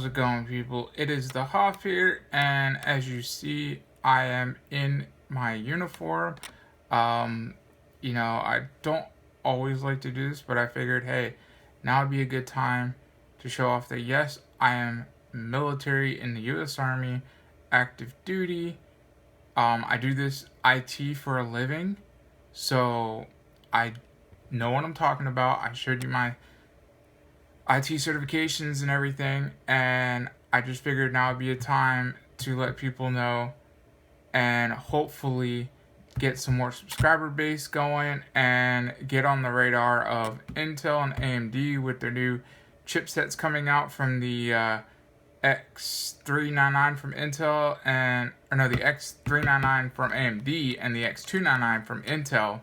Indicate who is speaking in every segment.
Speaker 1: How's it going, people? It is the Hoff here, and as you see, I am in my uniform. Um, I don't always like to do this, but I figured, hey, now would be a good time to show off that yes, I am military in the U.S. Army, active duty. I do this IT for a living, so I know what I'm talking about. I showed you my IT certifications and everything, and I just figured now would be a time to let people know and hopefully get some more subscriber base going and get on the radar of Intel and AMD with their new chipsets coming out from the X399 from Intel the X399 from AMD and the X299 from Intel.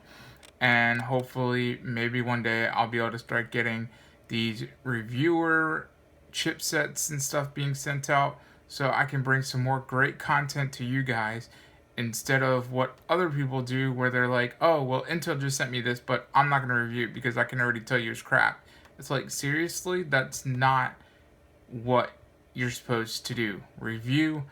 Speaker 1: And hopefully maybe one day I'll be able to start getting these reviewer chipsets and stuff being sent out so I can bring some more great content to you guys instead of what other people do where they're like, oh, well, Intel just sent me this, but I'm not going to review it because I can already tell you it's crap. It's like, seriously? That's not what you're supposed to do. Review,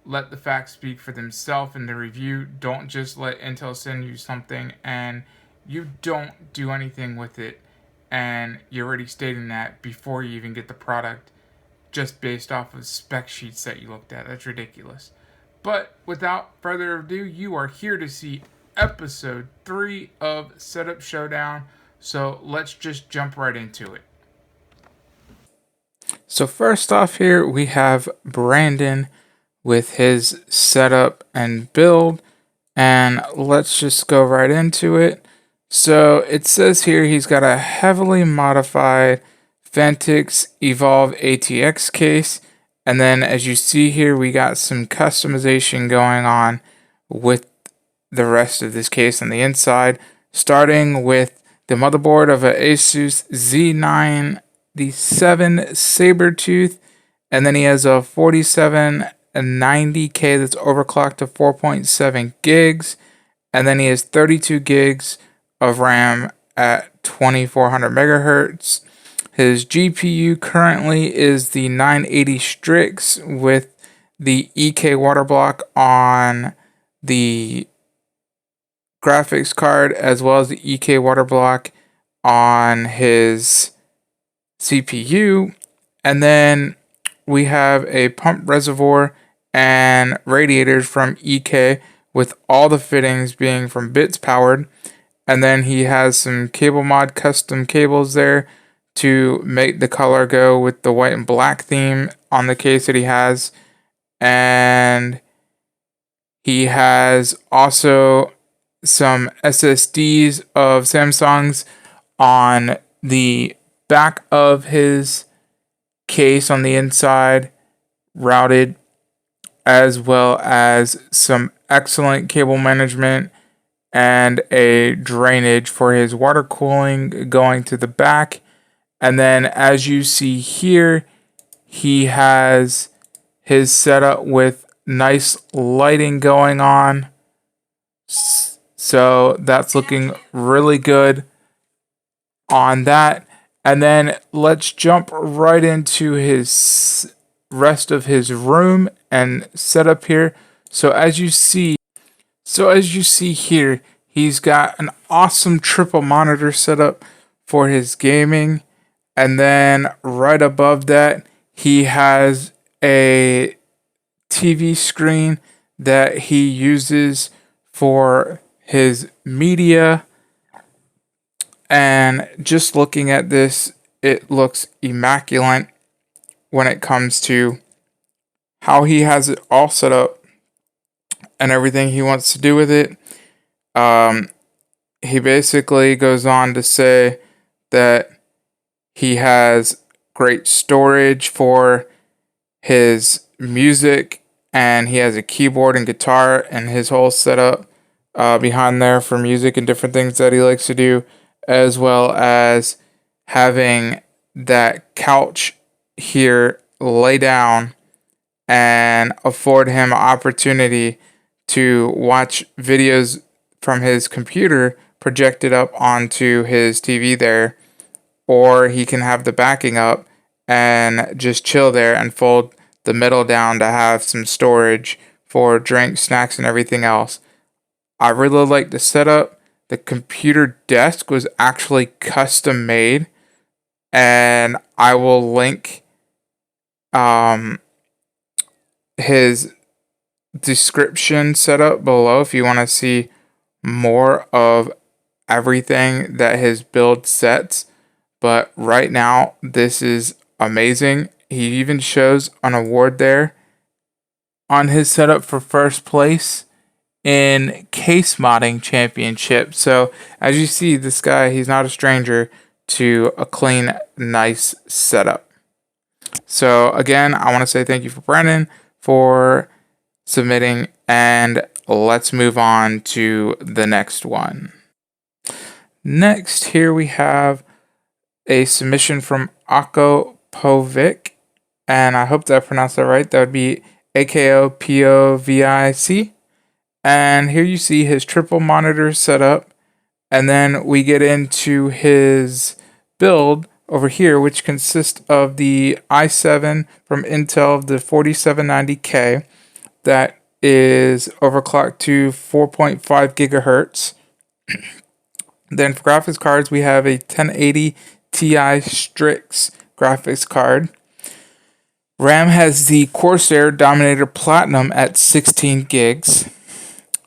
Speaker 1: let the facts speak for themselves in the review. Don't just let Intel send you something and you don't do anything with it, and you're already stating that before you even get the product just based off of spec sheets that you looked at. That's ridiculous. But without further ado, you are here to see episode 3 of Setup Showdown. So let's just jump right into it. So first off here, we have Brandon with his setup and build. And let's just go right into it. So it says here he's got a heavily modified Fentix Evolve ATX case. And then as you see here, we got some customization going on with the rest of this case on the inside, starting with the motherboard of an Asus Z97 Sabertooth. And then he has a 4790K that's overclocked to 4.7 gigs. And then he has 32 gigs of RAM at 2400 megahertz. His GPU currently is the 980 Strix with the EK water block on the graphics card as well as the EK water block on his CPU. And then we have a pump reservoir and radiators from EK with all the fittings being from Bits Powered. And then he has some cable mod custom cables there to make the color go with the white and black theme on the case that he has. And he has also some SSDs of Samsung's on the back of his case on the inside, routed, as well as some excellent cable management and a drainage for his water cooling going to the back. And then as you see here, he has his setup with nice lighting going on. So that's looking really good on that. And then let's jump right into his rest of his room and setup here. So as you see here, he's got an awesome triple monitor setup for his gaming. And then right above that, he has a TV screen that he uses for his media. And just looking at this, it looks immaculate when it comes to how he has it all set up and everything he wants to do with it. He basically goes on to say that he has great storage for his music, and he has a keyboard and guitar and his whole setup behind there for music and different things that he likes to do, as well as having that couch here lay down and afford him opportunity to watch videos from his computer projected up onto his TV there, or he can have the backing up and just chill there and fold the middle down to have some storage for drinks, snacks, and everything else. I really like the setup. The computer desk was actually custom made, and I will link his description setup below if you want to see more of everything that his build sets. But right now, this is amazing. He even shows an award there on his setup for first place in case modding championship. So as you see, this guy, he's not a stranger to a clean, nice setup. So again, I want to say thank you for Brennan for submitting, and let's move on to the next one. Next, here we have a submission from Akkos Build, and I hope that I pronounced that right. That would be Akos Build. And here you see his triple monitor setup, and then we get into his build over here, which consists of the i7 from Intel, the 4790K, that is overclocked to 4.5 gigahertz. Then for graphics cards, we have a 1080 Ti Strix graphics card. RAM has the Corsair Dominator Platinum at 16 gigs.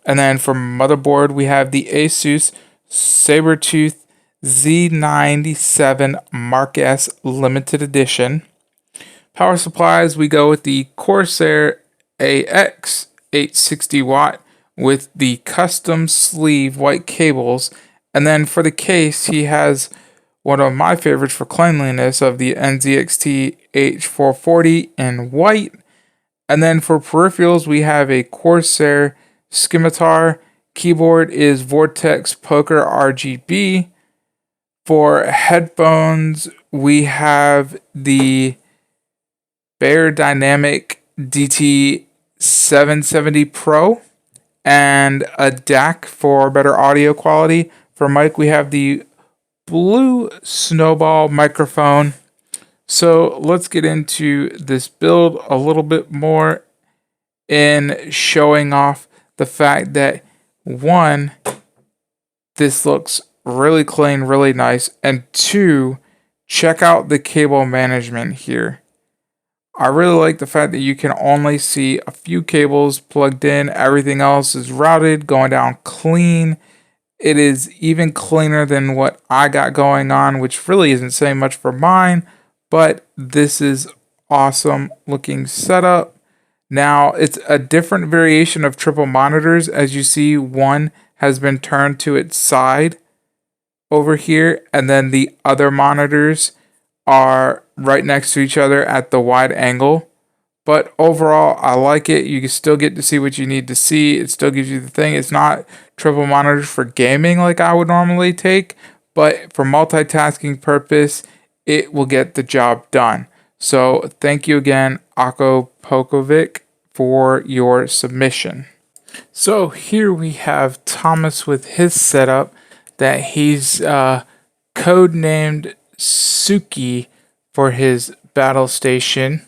Speaker 1: And then for motherboard, we have the Asus Sabertooth Z97 Mark S Limited Edition. Power supplies, we go with the Corsair AX 860 watt with the custom sleeve white cables. And then for the case, he has one of my favorites for cleanliness of the NZXT H440 in white. And then for peripherals, we have a Corsair Scimitar. Keyboard is Vortex Poker RGB. For headphones, we have the Bear Dynamic DT 770 Pro and a DAC for better audio quality. For mic, we have the Blue Snowball microphone. So let's get into this build a little bit more in showing off the fact that, one, this looks really clean, really nice, and two, check out the cable management here. I really like the fact that you can only see a few cables plugged in. Everything else is routed, going down clean. It is even cleaner than what I got going on, which really isn't saying much for mine, but this is awesome looking setup. Now, it's a different variation of triple monitors. As you see, one has been turned to its side over here, and then the other monitors are right next to each other at the wide angle. But overall, I like it. You can still get to see what you need to see. It still gives you the thing. It's not triple monitors for gaming like I would normally take, but for multitasking purpose, it will get the job done. So thank you again, Akkos Build, for your submission. So here we have Thomas with his setup that he's codenamed Suki for his battle station.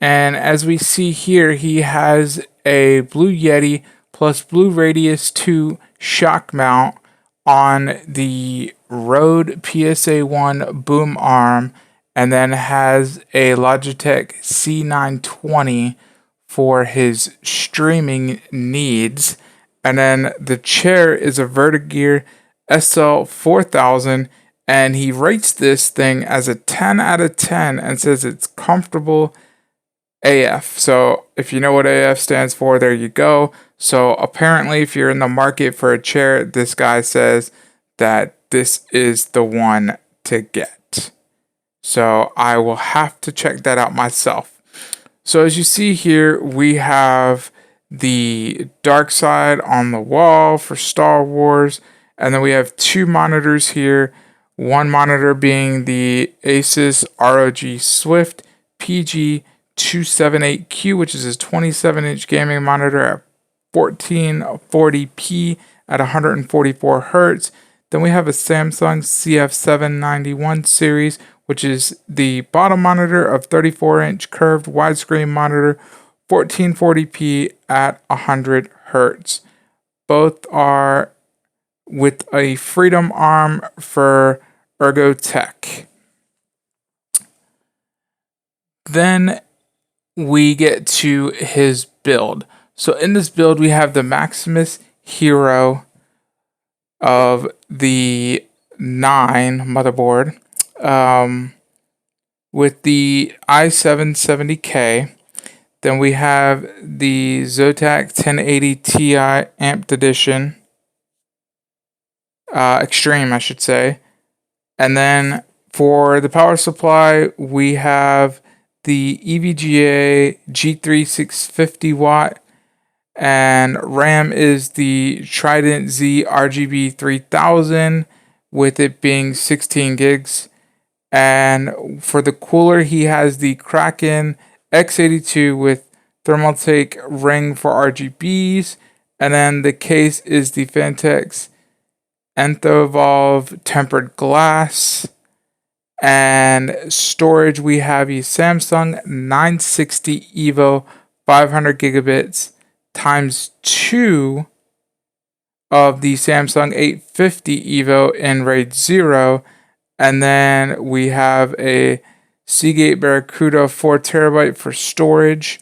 Speaker 1: And as we see here, he has a Blue Yeti plus Blue Radius 2 shock mount on the Rode PSA1 boom arm, and then has a Logitech C920 for his streaming needs. And then the chair is a Vertigear SL4000, and he rates this thing as a 10 out of 10 and says it's comfortable AF. So if you know what AF stands for, there you go. So apparently if you're in the market for a chair, this guy says that this is the one to get. So I will have to check that out myself. So as you see here, we have the dark side on the wall for Star Wars. And then we have two monitors here. One monitor being the Asus ROG Swift PG278Q, which is his 27-inch gaming monitor at 1440p at 144 Hz. Then we have a Samsung CF791 series which is the bottom monitor of 34-inch curved widescreen monitor, 1440p at 100 hertz. Both are with a Freedom arm for Ergotech. Then we get to his build. So in this build, we have the Maximus Hero of the 9 motherboard with the i7-70K. Then we have the Zotac 1080 Ti Amped Edition. Extreme, I should say. And then for the power supply, we have the EVGA G3 650 watt, and RAM is the Trident Z RGB 3000, with it being 16 gigs. And for the cooler, he has the Kraken X82 with Thermaltake ring for RGBs, and then the case is the Fantex Enthrovolve tempered glass. And storage, we have a Samsung 960 EVO 500 gigabits times 2 of the Samsung 850 EVO in RAID 0. And then we have a Seagate Barracuda 4 terabyte for storage.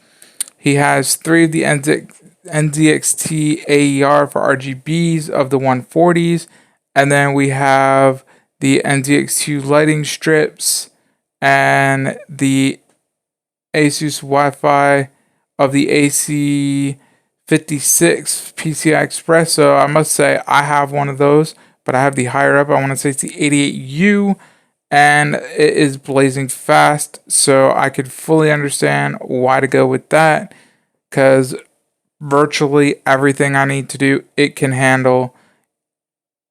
Speaker 1: He has 3 of the NZXT AER for RGBs of the 140s. And then we have the NZX2 lighting strips and the Asus Wi-Fi of the AC56 PCI Express. So I must say I have one of those, but I have the higher up. I want to say it's the 88U, and it is blazing fast. So I could fully understand why to go with that, because virtually everything I need to do, it can handle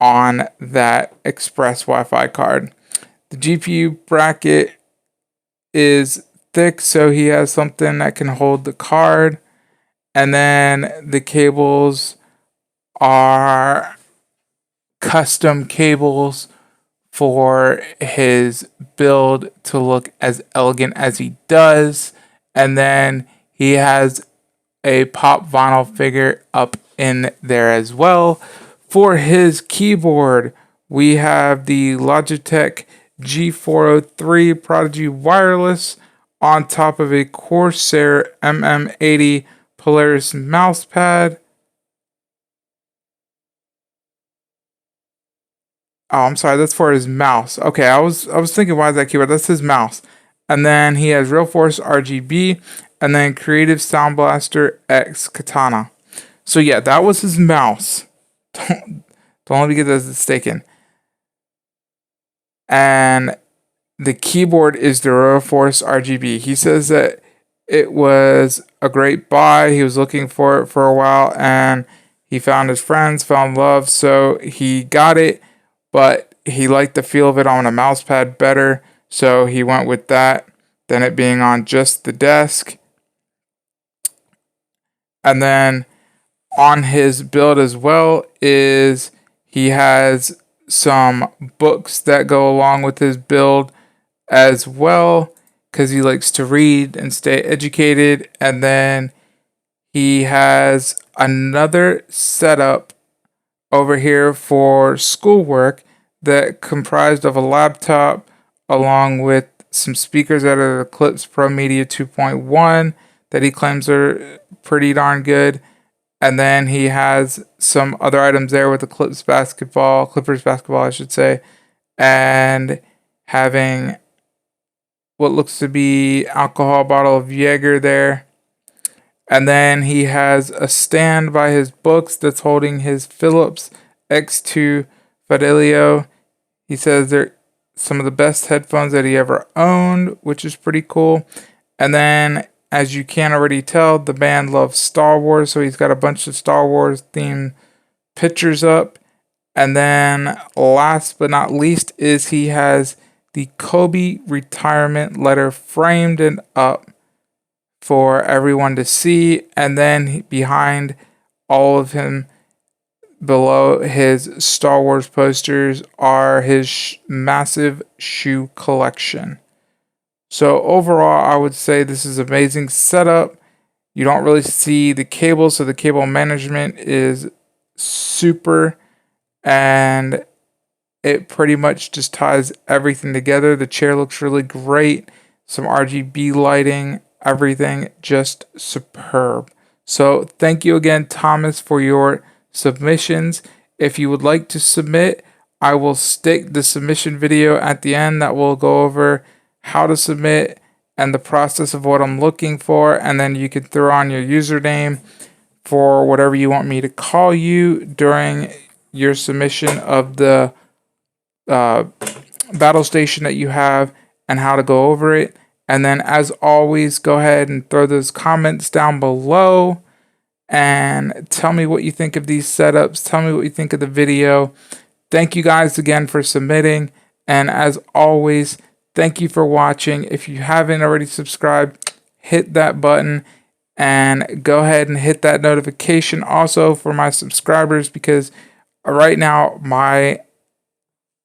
Speaker 1: on that Express Wi-Fi card. The GPU bracket is thick, so he has something that can hold the card. And then the cables are custom cables for his build to look as elegant as he does. And then he has a pop vinyl figure up in there as well. For his keyboard, we have the Logitech G403 Prodigy Wireless on top of a Corsair MM80 Polaris mousepad. Oh, I'm sorry, that's for his mouse. Okay, I was thinking, why is that keyboard? That's his mouse. And then he has Real Force RGB, and then Creative Sound Blaster X Katana. So yeah, that was his mouse. Don't let me get this mistaken. And the keyboard is the Real Force RGB. He says that it was a great buy. He was looking for it for a while, and he found his friends, found love, so he got it, but he liked the feel of it on a mouse pad better, so he went with that than it being on just the desk. And then on his build as well is he has some books that go along with his build as well, because he likes to read and stay educated. And then he has another setup over here for schoolwork that comprised of a laptop along with some speakers that are the Eclipse Pro Media 2.1 that he claims are pretty darn good. And then he has some other items there with the Clippers basketball, I should say, and having what looks to be alcohol bottle of Jaeger there. And then he has a stand by his books that's holding his Philips X2 Fidelio. He says they're some of the best headphones that he ever owned, which is pretty cool. And then, as you can already tell, the band loves Star Wars, so he's got a bunch of Star Wars themed pictures up. And then last but not least is he has the Kobe retirement letter framed and up for everyone to see. And then behind all of him, below his Star Wars posters are his massive shoe collection. So overall, I would say this is amazing setup. You don't really see the cable, so the cable management is super, and it pretty much just ties everything together. The chair looks really great. Some RGB lighting, everything just superb. So thank you again, Thomas, for your submissions. If you would like to submit, I will stick the submission video at the end that will go over how to submit and the process of what I'm looking for, and then you can throw on your username for whatever you want me to call you during your submission of the battle station that you have and how to go over it. And then, as always, go ahead and throw those comments down below and tell me what you think of these setups. Tell me what you think of the video. Thank you guys again for submitting, and as always, thank you for watching. If you haven't already subscribed, hit that button and go ahead and hit that notification also for my subscribers, because right now my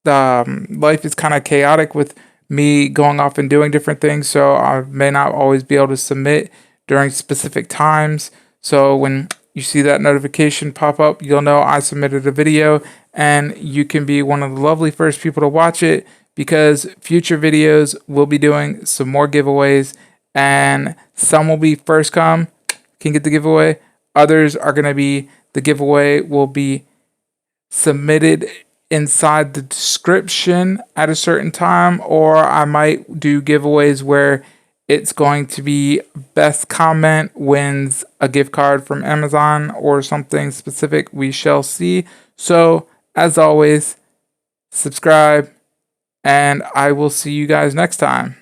Speaker 1: life is kind of chaotic with me going off and doing different things, so I may not always be able to submit during specific times. So when you see that notification pop up, you'll know I submitted a video, and you can be one of the lovely first people to watch it, because future videos will be doing some more giveaways, and some will be first come, can get the giveaway. Others are going to be, the giveaway will be submitted inside the description at a certain time, or I might do giveaways where it's going to be best comment wins a gift card from Amazon or something specific. We shall see. So as always, subscribe, and I will see you guys next time.